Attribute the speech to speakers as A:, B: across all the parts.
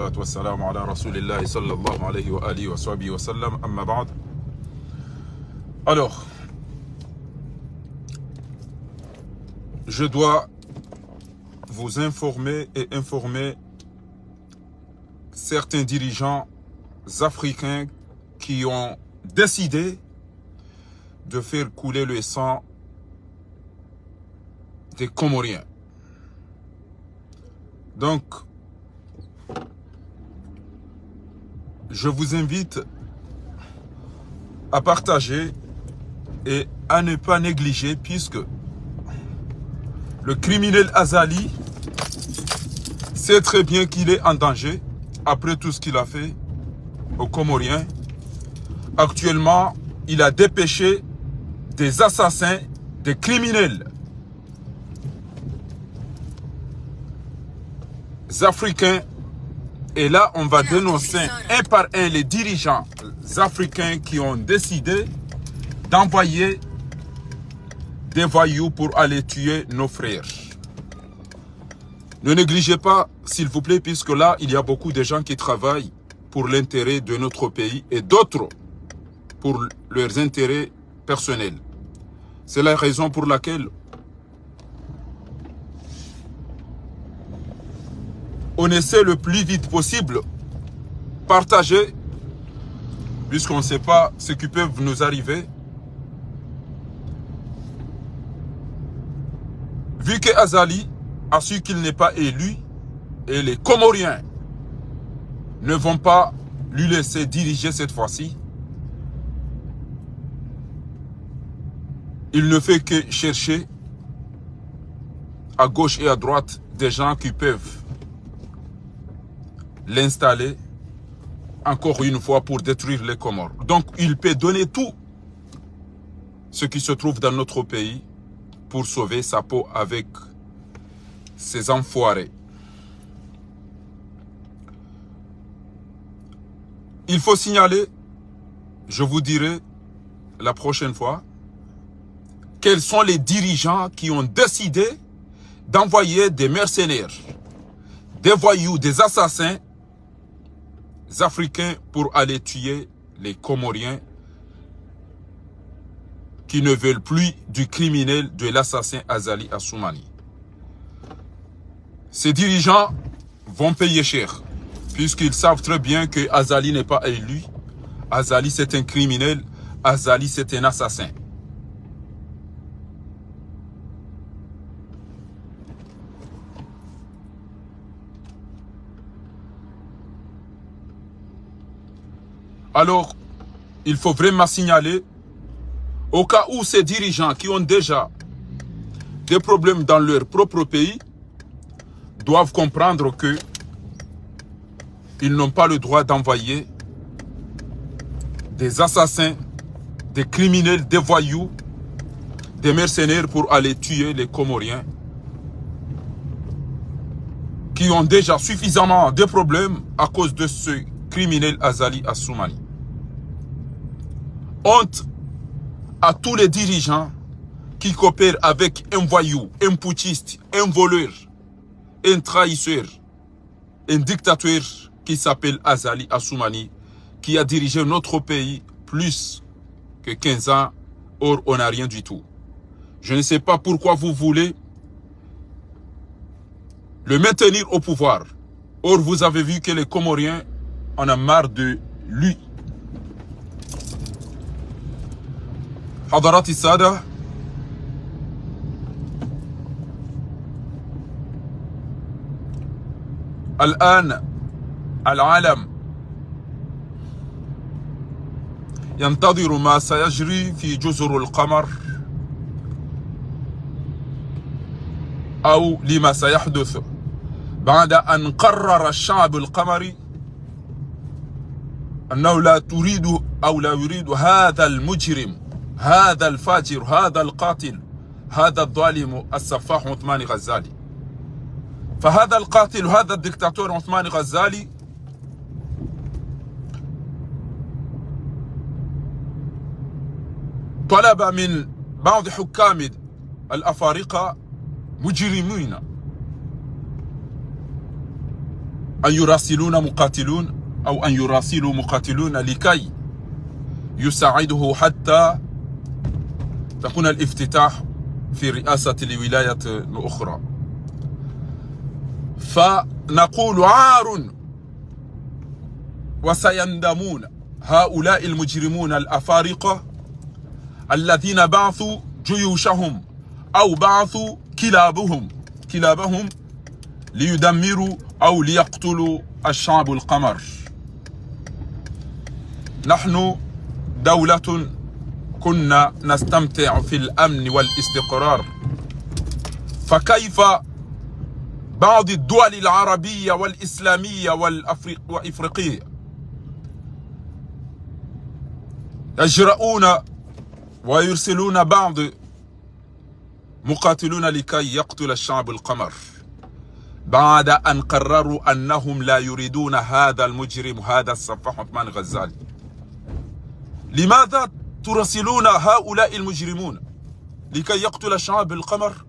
A: والسلام على رسول الله صلى الله عليه وآله وصحبه وسلم أما بعد. Alors, je dois vous informer et informer certains dirigeants africains qui ont décidé de faire couler le sang des Comoriens. Donc, je vous invite à partager et à ne pas négliger, puisque le criminel Azali sait très bien qu'il est en danger après tout ce qu'il a fait aux Comoriens. Actuellement, il a dépêché des assassins, des criminels africains. Et là, on va dénoncer un par un les dirigeants africains qui ont décidé d'envoyer des voyous pour aller tuer nos frères. Ne négligez pas, s'il vous plaît, puisque là, il y a beaucoup de gens qui travaillent pour l'intérêt de notre pays et d'autres pour leurs intérêts personnels. C'est la raison pour laquelle on essaie le plus vite possible partager, puisqu'on ne sait pas ce qui peut nous arriver. Vu que Azali a su qu'il n'est pas élu et les Comoriens ne vont pas lui laisser diriger cette fois-ci, il ne fait que chercher à gauche et à droite des gens qui peuvent l'installer encore une fois pour détruire les Comores. Donc il peut donner tout ce qui se trouve dans notre pays pour sauver sa peau avec ces enfoirés. Il faut signaler, je vous dirai la prochaine fois, quels sont les dirigeants qui ont décidé d'envoyer des mercenaires, des voyous, des assassins africains pour aller tuer les Comoriens qui ne veulent plus du criminel, de l'assassin Azali Assoumani. Ces dirigeants vont payer cher, puisqu'ils savent très bien que Azali n'est pas élu. Azali c'est un criminel, Azali c'est un assassin. Alors, il faut vraiment signaler, au cas où ces dirigeants qui ont déjà des problèmes dans leur propre pays doivent comprendre que ils n'ont pas le droit d'envoyer des assassins, des criminels, des voyous, des mercenaires pour aller tuer les Comoriens qui ont déjà suffisamment de problèmes à cause de ce criminel Azali Assoumani. Honte à tous les dirigeants qui coopèrent avec un voyou, un putschiste, un voleur, un trahisseur, un dictateur qui s'appelle Azali Assoumani, qui a dirigé notre pays plus que 15 ans, or on n'a rien du tout. Je ne sais pas pourquoi vous voulez le maintenir au pouvoir. Or vous avez vu que les Comoriens en ont marre de lui. حضرات السادة، الآن العالم ينتظر ما سيجري في جزر القمر أو لما سيحدث بعد أن قرر الشعب القمري أنه لا تريد أو لا يريد هذا المجرم، هذا الفاجر، هذا القاتل، هذا الظالم السفاح عثمان غزالي. فهذا القاتل، هذا الدكتاتور عثمان غزالي طلب من بعض حكام الأفارقة مجرمين أن يراسلون مقاتلون أو أن يراسلوا مقاتلون لكي يساعده حتى تكون الافتتاح في رئاسة الولاية الأخرى. فنقول عار وسيندمون هؤلاء المجرمون الأفارقة الذين بعثوا جيوشهم أو بعثوا كلابهم ليدمروا أو ليقتلوا الشعب القمر. نحن دولة كنا نستمتع في الأمن والاستقرار، فكيف بعض الدول العربية والإسلامية والإفريقية يجرؤون ويرسلون بعض مقاتلون لكي يقتل الشعب القمر بعد أن قرروا أنهم لا يريدون هذا المجرم هذا السفاح عثمان غزالي؟ لماذا ترسلون هؤلاء المجرمون لكي يقتل الشعب القمر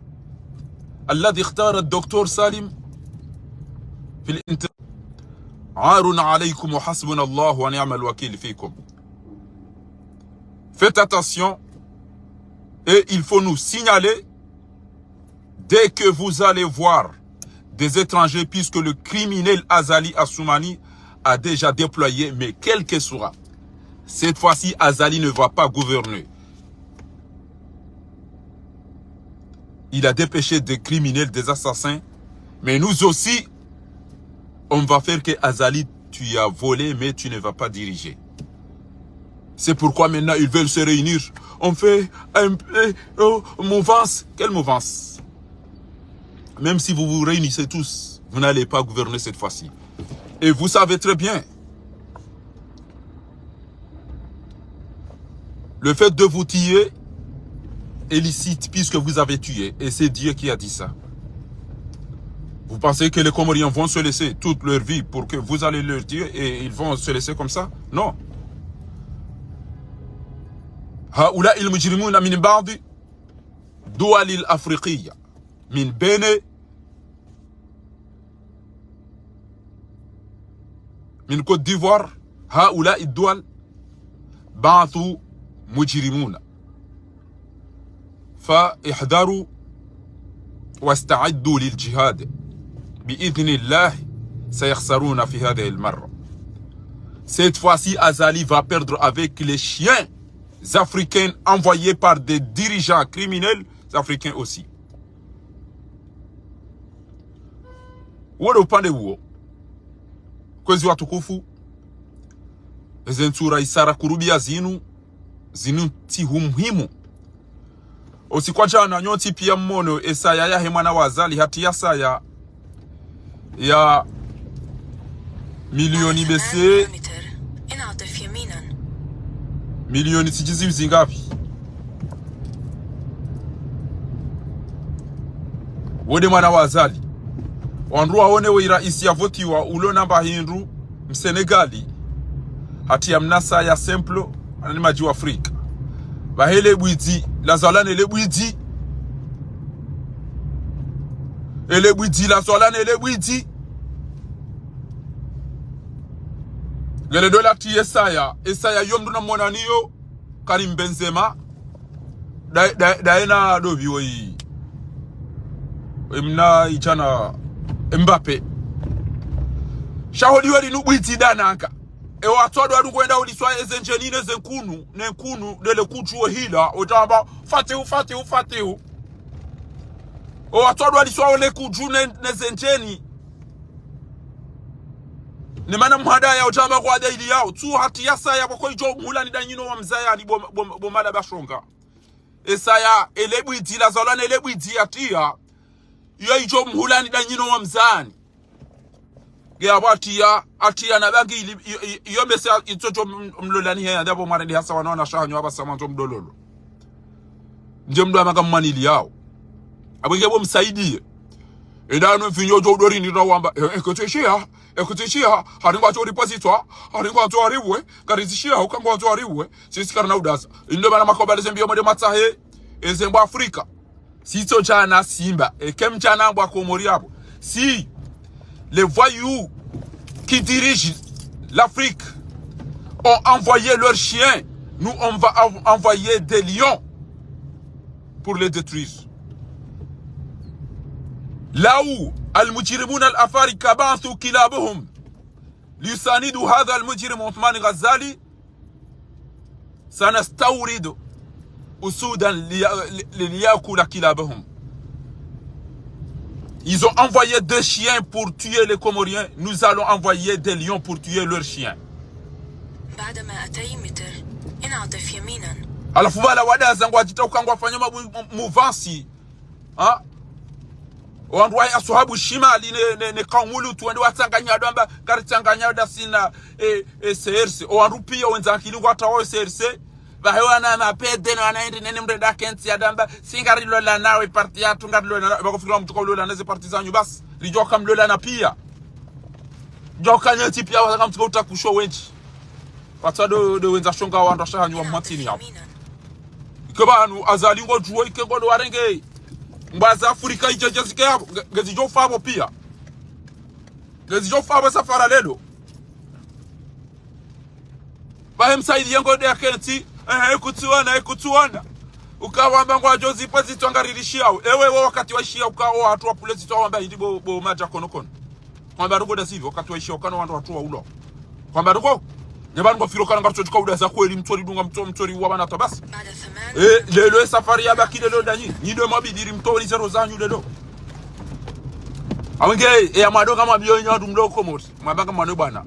A: الذي اختار الدكتور سالم في الانتخاب؟ عار عليكم وحسبنا الله ونعم الوكيل فيكم. Faites attention et il faut nous signaler dès que vous allez voir des étrangers, puisque le criminel Azali Assoumani a déjà déployé, mais quel que soit, cette fois-ci Azali ne va pas gouverner. Il a dépêché des criminels, des assassins, mais nous aussi, on va faire que Azali, tu as volé, mais tu ne vas pas diriger. C'est pourquoi maintenant ils veulent se réunir. On fait un mouvance. Quelle mouvance? Même si vous vous réunissez tous, vous n'allez pas gouverner cette fois-ci. Et vous savez très bien, le fait de vous tuer est licite puisque vous avez tué. Et c'est Dieu qui a dit ça. Vous pensez que les Comoriens vont se laisser toute leur vie pour que vous allez leur tuer et ils vont se laisser comme ça? Non. هؤلاء المجرمون من بعض دول الأفريقية من بين من كوت ديفوار. هؤلاء الدول بعثوا مجرمون، فاحذروا واستعدوا للجهاد بإذن الله. سيخسرون في هذه المرة. Cette fois-ci, Azali va perdre avec les chiens africains envoyés par des dirigeants criminels africains aussi. Wale upande huo, kwezi watukufu, ezentura isara kurubia zinu ti humhimu. Osikwa jana nyoti pia mmono esaya ya hemana wazali hati yasaya ya milioni bese milioni sijizi zingapi? Wode mwana wazali wanrua one we raisi ya voti wa ulo namba hindu msenegali hati ya mnasa ya semplo anani maji wa Afrika bahele bwiti la zalane ele bwiti la zalane ele bwiti gele dola ti Esaya yomdu na monaniyo Karim Benzema daena dobi woi imna ichana Mbappe shahodi wali nubwiti dananka ewa todo adu kwenda uliswa ezenjenine zenkunu nenkunu dele kuchuo hila otamba fatihu o todo aliswa ole kuju nezenjeni ni mana mhada ya otamba kwa daili yao tu hati yasa ya kwa ijo mhula ni danyino wa mzaya ni bomada bashonga Esaya elebwiti la zolane elebwiti atia yo ijo mhula ni danyino wa mzani ya watia atia na bangi yo mese itoto mlolani ya ndabo mwana ndi hasa wanaona shahanyo hapa samanto mdololo nje mdo amaka mmanili yao abwenge bo msaidie edano vinyo jodori ni rawamba ekutishia haringwa to repository haringwa to ariwe karizishia ukangwa to ariwe sisi karna udasa ndo bana makobale zembio mode matsahe ezembo Afrika sito chana simba ekemchana ngwa komori hapo si les voyous qui dirigent l'Afrique ont envoyé leurs chiens. Nous, on va envoyer des lions pour les détruire. Là où المجرمون الأفارقة بعثوا كلابهم ليساندوا هذا المجرم عثمان غزالي سنستورد أسودا ليأكل كلابهم. Ils ont envoyé des chiens pour tuer les Comoriens. Nous allons envoyer des lions pour tuer leurs chiens. Alafu bala wadaza ngwajita ukangwa fanya muvansi. Wandwai asuhabu shimali ne kaumulu tuwende watanganya damba karitanganya dasina CRC. Wanrupia wenzakili watawo CRC. Bahewana na pede na wanaindi nene mreda kenti ya damba singari lola nawe parti ya tungari lola na bakufika mtuka lola neze parti zanyu basi lijoka mlola na pia joka nyeti pia wataka mtuka utakusho wenchi watado de wenza shonga wando shahanyu wa matini hapo ikebanu azali ngo juo ikengo do warenge mbaza Afrika ijejezike hapo gezijo fabo pia gezijo fabo safara lelo bahem saidi yango de kenti ekutuana ukawamba ngwa jozi pezi twangaririshia ewe wakati waishia ukawa watu wa polisi twawamba hindi bo maja kono kwamba rugo da sivyo wakati waishia ukano watu wa ulo kwamba rugo nyabana ngo firo kana ngatso tukauda za kweli mtori dunga mtori wa bana tabasi lelo safari ya baki lelo danyi nyido mabidiri mtori zero zanyu lelo awenge ya madoka mabiyo nyadu mloko moti mabanga mano bana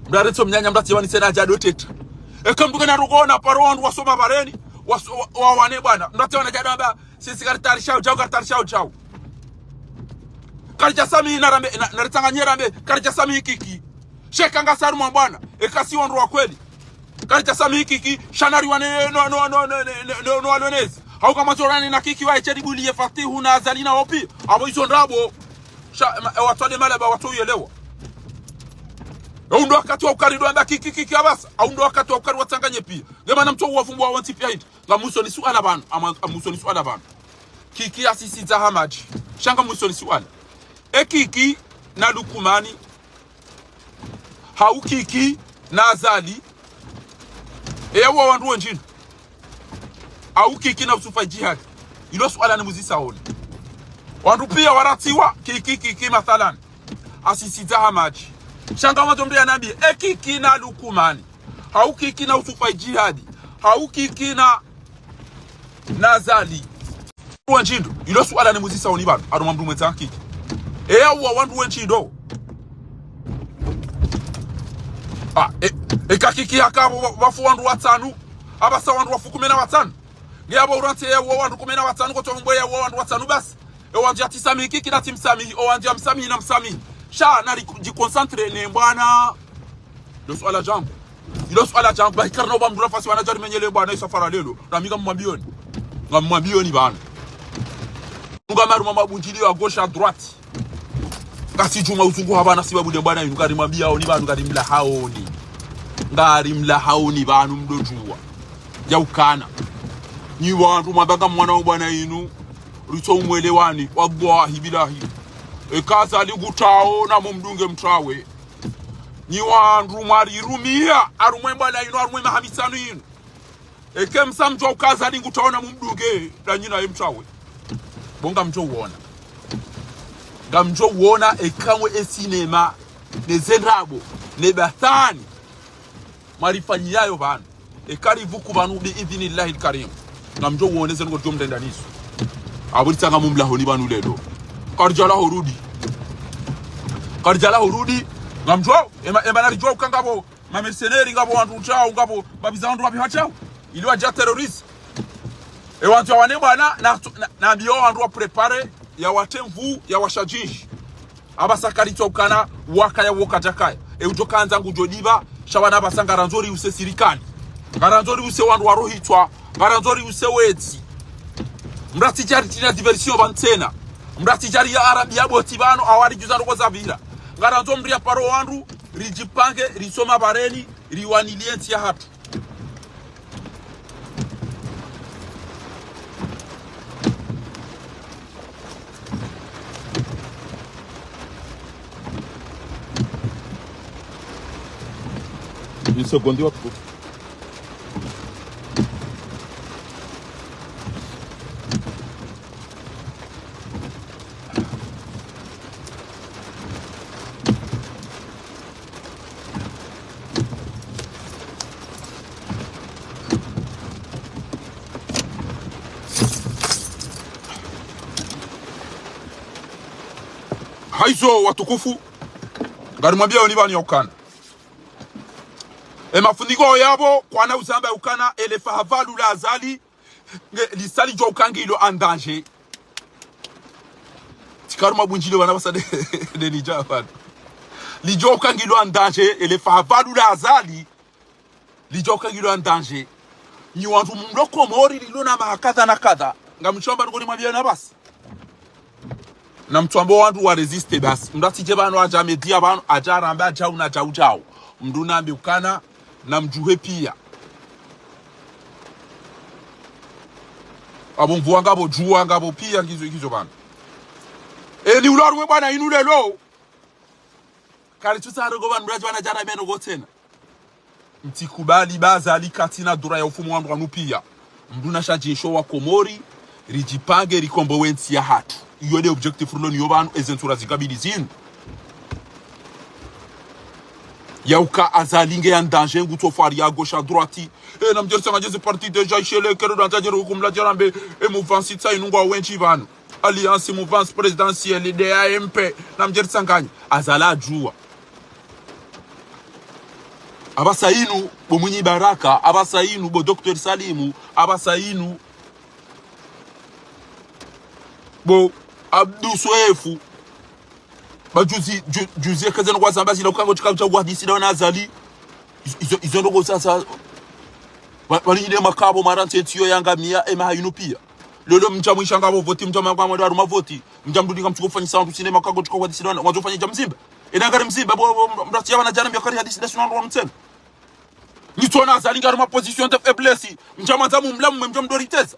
A: mdareto mnyanya mdati wani sena jado teta ekambuka na rugona parondu wasoma bareni wane bwana mdati wana jado amba sisi karitari shao karija sami narambe naritanganyera rambe karija sami kiki sheka ngasaru mbwana ekasi wandu wa kweli karija sami kiki shanari wane no alonezi au kama zorani na kiki wa echedibuli ye fatihu na azalina opi abo izo ndabo watwade malaba watoyelewa Aundo wakati wa ukari doanda kiki abasa. Aundo wakati wa ukari watanganye pia. Gema na mtu wafumbwa wanti pia hiti. Nga muso ni suala banu. Muso ni suala banu. Kiki asisi za hamaji. Shanga muso ni suala. Kiki na lukumani. Hau kiki na azali. Ewa wandu wenjini. Hau kiki na usufa jihad. Ilo suala ni muzisa honi. Wandu pia waratiwa. Kiki mathalani. Asisi za hamaji. Shanga matombe ya nabi kiki na lukumani hau kiki na usufa jihadi hau kiki na nazali wanjindo ilo suala ni muzisa onibano ado mamdu mweza kiki wa wandu wenchindo kakiki hakabo wafu wandu watanu abasa wandu wafu 15 ngiyabo urante wa wandu 15 koto mboye wa wandu watanu basi wandu atisami kiki na timsami wandu amsami na msami sha na jikonsantre ne bwana lo swala jambo ilo swala jambo bakarno ba mdura fasi wana jari menyele bwana isafara lelo na minga mwambioni bana ngamaru mama bunjili wa gauche à droite kasi juma usungu habana sibabu de bwana ngari mwambia oni bana ngari mla haoni bana mdojua ya ukana ni wantu mabanga mwana bwana inu ruto umwelewani wagwa hibilahi ekaza ligutao na mumdunge mtrawe ni wandu mwari rumia arumwemba na ino arumwema hamisanu ino ekemsa mjwa ukaza ligutao na mumdunge danyina mtrawe bonga mjo uona gamjo uona ekamwe esinema nezenrabo nebathani marifanyayo bana ekarivuku banu bi idhnillahi alkarim gamjo uoneze ngo jomde ndaniso abulitanga mumlaho ni banu lelo Karjala hurudi ngamjwa ema narijwa ukangabo ma mercenaires ngabo wantu chao ngabo babizandu wapi hachao ili waja terrorist wantu wane bwana na bio wantu wa prepare ya watemvu ya washajishi abasakarito ukana waka ya woka jakaya ujokanza ngujodiba shabana basanga ranzori use sirikani garanzori use wantu warohitwa garanzori use wetsi mrati jari tina diversion bantena mrati jari ya arabi ya botibano awari juzano kwa zabira ngaranzo mbria paro wandu rijipange risoma bareni riwanilienti ya hatu Une seconde autre. Haizo watukufu garimwambia onibani ukana mafundiko yabo kwana uzamba ukana elefa havalu la azali lisali jo ukangilo en danger tikaruma bunjilo bana basade de lijafad lijo ukangilo en danger elefa havalu la azali lijo ukangilo en danger ni wantu mloko mori lilona mahakadha na kadha ngamchomba ngoni mwambia na basi na mtuambo wantu wa resiste basi mdatije bano aja media bano aja ramba aja una jao mdu nambi ukana na mjuhe pia abo mvua ngabo jua ngabo pia kizo bano ni ulorwe bwana inule lo kali tusaro go bano mraji wana jana meno go tena mtikubali baza alikatina dura ya ufumu wandu wanu pia mdu na shajisho wa komori rijipange rikombo wensi ya hatu iyo de objectif rulo niyo banu ezentura zikabili zinu yauka azalinge ya danger nguto fari ya gauche à droite na mjerisa ngajeze parti deja ishele kero dans tajero hukumla jarambe mouvance itsa inungwa wenchi banu alliance mouvance présidentielle de AMP na mjerisa nganya azala jua abasainu bo munyi baraka abasainu bo Dr Salimu abasainu bo Abdou Soefu bajuzi kaza no kwazamba sila ukango chikabucha guadisi na azali izo ndogo sasa bali ile makabo marante tiyo yanga mia ema hayinu pia lolo mja mwishanga bo voti mja mwa mwa ruma voti mja mdudi ngamchuko fanya sound cinema kango chika guadisi na wazofanya jamzimba ina ngari mzimba bo mrati yabana jana mbakari hadisi national wa mtsen nitona azali ngaruma position de faiblesse mja manzamu mlamu mja mdoriteza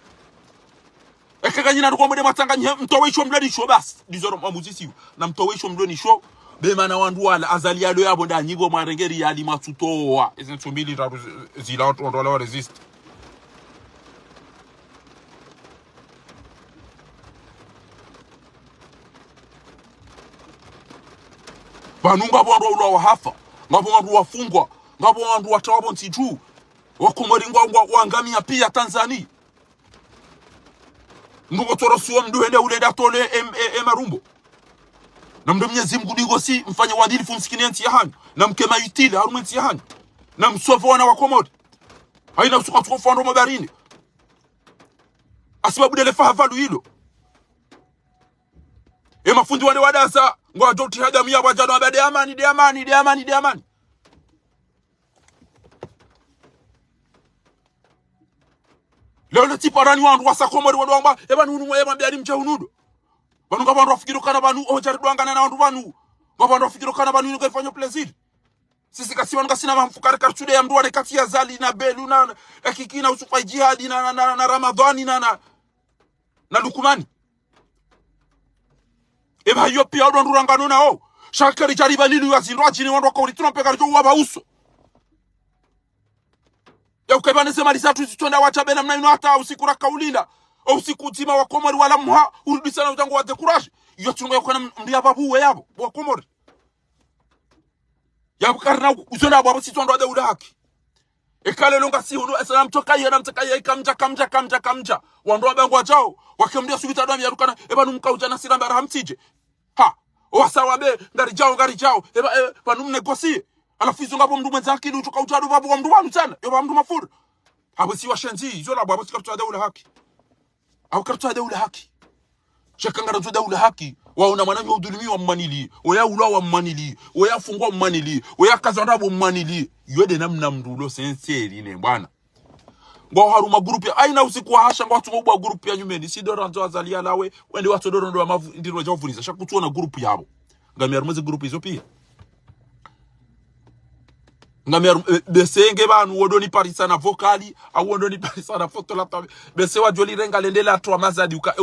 A: ekaganyina rukombe matanganya mtoweisho mleni sho basi dizoro mamuzisi na mtoweisho mleni sho be mana wandu wala azali yalo yabo ndanyigo marengeri yali matutoa ezentumbili zila watu wala resist banunga bondo ulo wa hafa ngabo wandu wafungwa ngabo wandu watawabo ntiju wakomoringwa wangamia pia Tanzania ndugo torosuwa mdu hende ule datole marumbo na mdu mnyezi mgudigo si mfanya wadilifu msikinienti ya hanyu na mkema yutile harumenti ya hanyu na msofa wana wakomodi haina usuka tukofu wando mabarini asibabu dele fahavalu hilo mafundi wale wadasa ngwa joti hada miya wajano wabia de amani leo le tiparani wandu wasakomori wandu wamba nunu mwe mbiari mcha unudo banu ngaba wafikiro kana banu ojari dwangana na wandu banu ngaba wafikiro kana banu ngo ifanye plaisir sisi kasi wanu kasina mfukari kartude ya mdu wane kati ya zali na belu na akikina usufa jihadi na ramadhani na lukumani hiyo pia wandu rangano nao shakari jariba nini wazindwa chini wandu wakori tunampeka licho waba uso ya ukebane sema lisatu zitonda wachabena mnaino hata usiku rakaulila au usiku tima wa komori wala muha urudisa na utango wa dekuraji iyo tungo yakona mdia babu yabo wa komori ya bukarna uzona babo sitonda wa deuda haki ekale longa si hunu salam tokai na mtakai kamja wando abangu wajao wakemdia subita dami yarukana banu mkauja na siramba rahamtije ha wasawabe ngari jao banu mnegosie alafu hizo ngapo mdu mwenzake ili utoka utadu babu wa mdu wanu sana yoba mdu mafuru hapo si washenzi hizo la babu sikaptua daula haki au kaptua daula haki shakangara tu daula haki waona mwanangu udhulumiwa mmanili oya ulawa mmanili oya fungwa mmanili oya kazandabo mmanili yode namna mdulo sincere ile bwana ngwa haruma group ya aina usiku wa hasha ngwa tumobwa group ya nyumeni si dora ndo azalia lawe wende watu dora ndo mavu ndiro jovuniza shakutuona group yabo ngamia rumeze group hizo pia ngamia besenge banu wodoni parisa na vocali au wodoni parisa na photo la tabe bese wa joli renga lendela atwa mazadi uka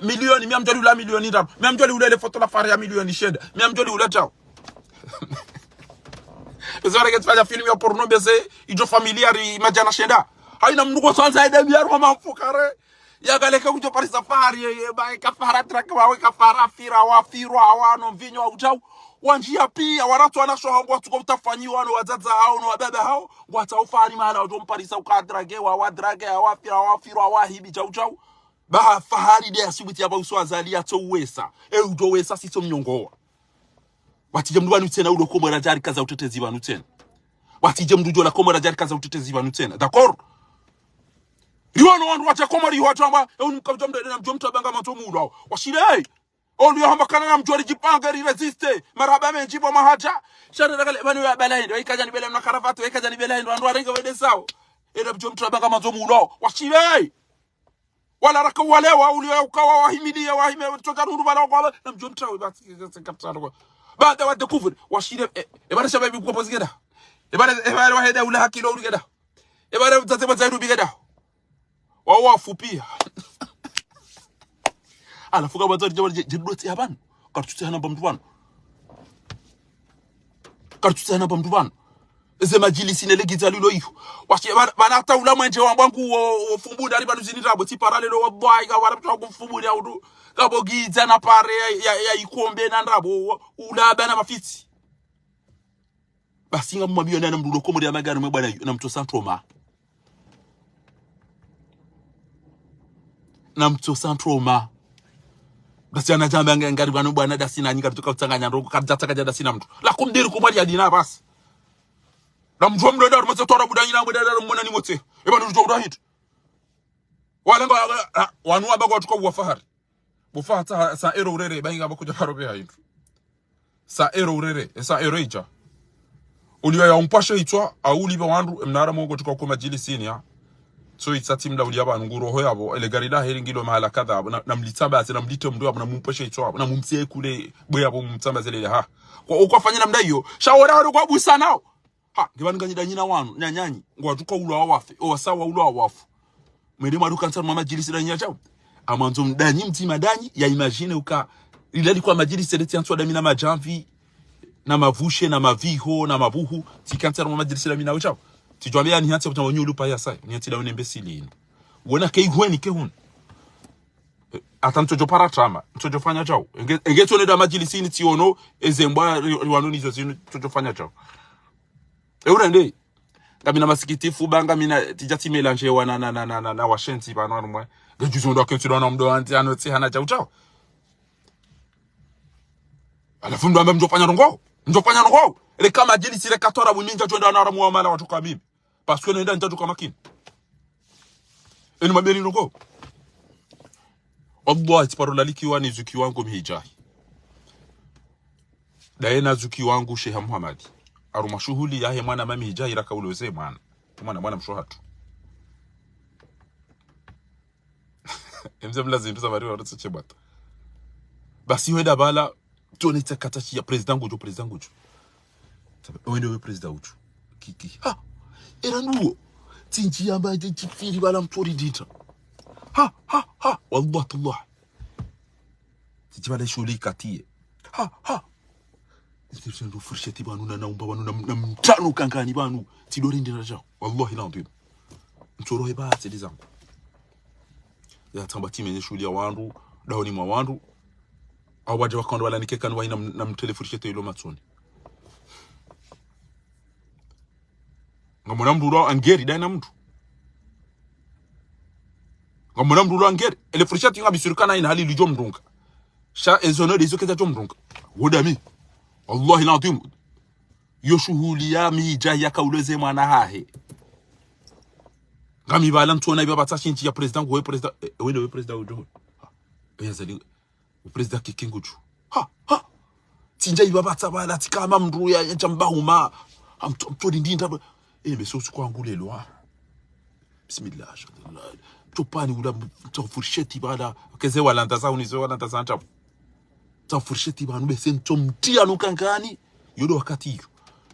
A: milioni miamjoli ula milioni ndapo miamjoli ule photo la faria milioni shenda miamjoli ula chao Bezara getfanya film ya porno beze ijo familiari majana shenda. Haina mnuko sanza ide biar mama fukare. Ya galeka kujo pari safari ba kafara traka wa kafara fira wa firwa wa no vinyo wa ujau. Wanjia pia waratu wanasho hangu watu kwa utafanyiwa no wazaza hao no wabebe hao. Wata ufani mahala ujo mparisa ukadrage wa drage wa firwa wa hibi jau jau. Baha fahari de asubiti aba uso azali ato wesa. Udo wesa sito mnyongoa. Watije mdu wanu tena udo komo rajari kaza utetezi wanu tena. Watije mdu jola komo rajari kaza utetezi wanu tena. D'accord? Riwano wandu wacha komo riwa watu amba mkabja na mjomta banga matomu udo. Washire olu ya hamba kana na mjori jipanga resiste. Maraba menjibo mahaja. Shana nakale bani wa balaindo. Ikaja ni bele mna karafatu. Ikaja ni bele ndo andu warenga wede sao. Eda mjomta banga matomu udo. Washire wala raka walewa ulio ukawa wahimidia wahime tojarundu bala kwa na mjomta basi kaptana kwa baada wa découvre washire ebara shababi kwa pozigeda ebara waheda ula hakilo uligeda ebara mtatema zaidu bigeda wa fupia ala fuka bazari jabal jidoti yaban kartuti hana bamduban eze majilisi ne legiza lilo iyo washi bana ta ula manje wambangu wo fumbunda ari banu zinirabo ti paralelo wa boy ga wara twa kufumbudi audu ga bogiza na pare ya ikombe na ndabo ula bana mafiti basi ngamu mabiyo na mdulo komodi ya magari mbana na mto Santroma basi anajamba ngari banu bwana dasina nyika tuka kutanganya ndoko kadjataka dasina mtu la kumdiri kumali ya dina basi na mjomdo da rumetse tora budanyi na budada rumona ni mote eba ndujo udahit walenga wanu abago tuko wafahari bufata sa ero urere bainga bakuja farobe hayitu sa ero urere sa ero ija uliwa ya umpashe itwa auli ba wandu mnara mongo tuko kwa majilisi ya so itsatimda uliya ba nguro hoyabo ele garida heringilo mahala kadha na mlitamba ati na mlito mdo na mumpashe itwa na mumsie kule boya bo mtamba zele ha kwa ukafanya namna hiyo shawara wado kwa busa nao ha ngibani nganyida nyina wanu nyanyanyi ngwatuko ulo wawafe o sawa ulo wawafu mwede maduka nsana mama jilisi danya chao amanzo mdanyi mtima danyi ya imagine uka ilali kwa majilisi leti answa damina majamvi na mavushe na maviho na mabuhu tikantana mama jilisi damina chao tijwambia ni hata utamwanyu lupa ya sai ni hata dawe imbecile wona kei hweni ke hun atanto jopara trama ntojo fanya chao engetone da majilisi ni tiono ezembwa riwanoni zo zinu tojofanya chao eurende ngamina masikitifu banga mina tijati melange wana na washenzi bana mwe ngejuzo ndo kentiro na mdo anti anoti hana chao alafu ndo ambe mjofanya ngo ile kama jili sile katora buninja twenda na ramu mala watu kama mimi parce que nenda ntatu kama makini eni mabeni ngo Allah tiparola likiwa ni zuki wangu mhijai daena zuki wangu Sheikh Muhammad aruma shughuli yahe mwana mami hijai raka uloweze mwana mshohatu emze mlazi mpisa mariwa rotse chebata basi weda bala tone takatachi ya president gujo wende we president uchu kiki ha era nuo tinji yamba tikiri bala mpori dita ha wallahi Allah tinji bala shuli katie ha Ndo fursheti banu na naumba banu na mtano kankani banu tidori ndina jao wallahi la ndio mtoro heba tsedi zangu ya tamba timenye shuli ya wandu daoni mwa wandu au waje wakando wala nikeka nwa ina na mtele fursheti ilo matsoni ngamona mduro angeri dai na mtu ngamona mduro angeri ele fursheti ngabisurukana ina hali lijo mdunga sha ezono dezo keza jo mdunga wodami Wallahi l'azim yo shughuli ya mija ya kauleze mwana hahe ngami bala ntona iba batashinji ya president go president we president ujo yazali u president kikinguju ha tinja iba batabala tikama mndu ya jambahuma amtodi ndinda beso sukwangulelwa bismillah shallah topani ula tofursheti bala keze wala ndaza unizo wala ndaza ntapo tafursheti banu besento mtia nukankani yodo wakati hiyo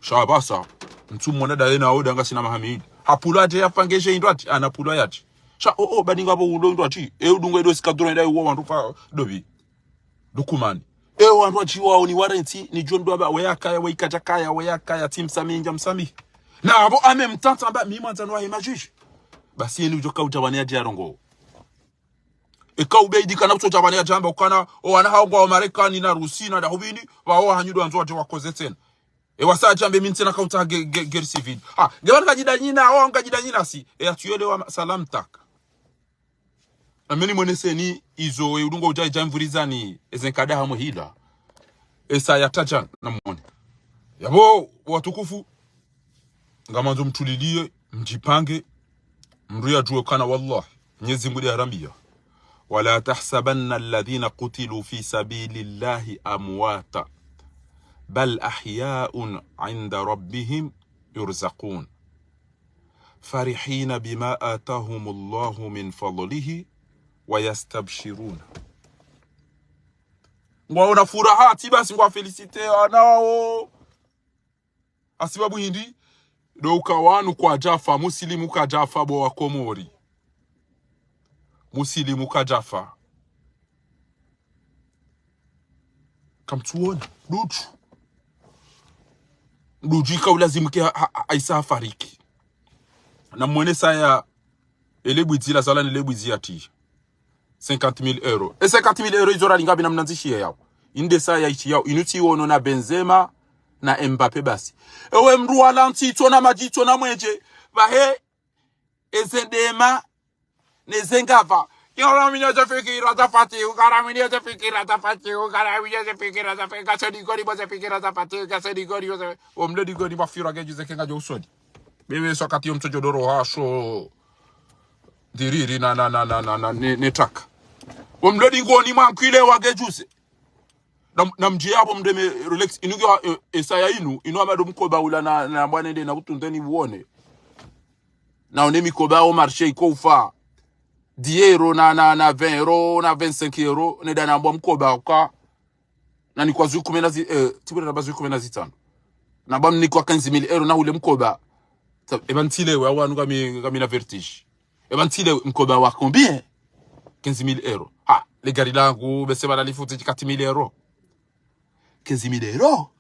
A: shabasa mtu mwana dae na oda ngasi na Muhammad hapulaje yafangeshe indwati anapula yati sha badinga bo ulo indwati udunga edo sikadura ndai wo wantu pa dobi dokumani wantu wajiwao ni warranty ni John Doaba weyakaya weikajakaya weyakaya Tim Saminja msami na abo amemtanta amba mimi mwanzano wa imajuji basi yeni ujoka utabania jarongo eka ubeidika na utabania jamba ukana wana hao kwa Marekani na Rusi na dahubini wao hanyudo anzo waje wakoze tena wasa jambe minti na kauta guerre civile gebana kajidanyina o ngajidanyina si atuyele wa salam tak ameni mweneseni izo udungo ujai jamvurizani ezenkada hamo hila esa yataja na mwone yabo watukufu ngamanzo mtulilie mjipange mruya juo kana wallahi Mwenyezi Mungu arambia wala tahsabanna alladhina qutilu fi sabilillahi amwata bal ahya'un 'inda rabbihim yurzaqun farihina bima atahumullahu min fadlihi wayastabshiruna ngwaona furaha basi ngwa felicite nao asibabu hindi do ukawanu kwa Jafa muslimu ka Jafa bo wa Komori muslimu ka Jafa kamtuona duju ka ulazimu ke aisa fariki na mwene saya elebwizi la zala elebwizi ati 50,000 euros. Et 50,000 euros, ils auront l'ingabi na mnanzishi yao. Inde sa ya ichi yao. Inuti wono na Benzema na Mbappe basi. Ewe mruwa lanti, tona maji, tona mwenje. Vahe, ezendema, nezengava. Karamini za fikira za fati, karamini za fikira za fati, karamini za fikira za fati, kasedi gori za fikira za fati, kasedi gori za omledi gori mafira geji zekenga jo usodi. Bebe sokati mtojodoro hasho diriri na netaka. Omledi ngoni mankile wagejuse. Na mjiabo mdeme relax inuga esaya inu amado mkoba ula na mwanende na utundeni uone. Na onemi koba o marché ikofa 10 euro na 20 euro na 25 euro ne dana mbo mkoba kwa na ni kwa zu 10 tibura na bazu 15 na bam ni kwa 15,000 euro na ule mkoba ebantile wa wanu kami na vertige ebantile mkoba wa combien 15,000 euro les gari langu bese bala lifuti 4,000 euro 15,000 euro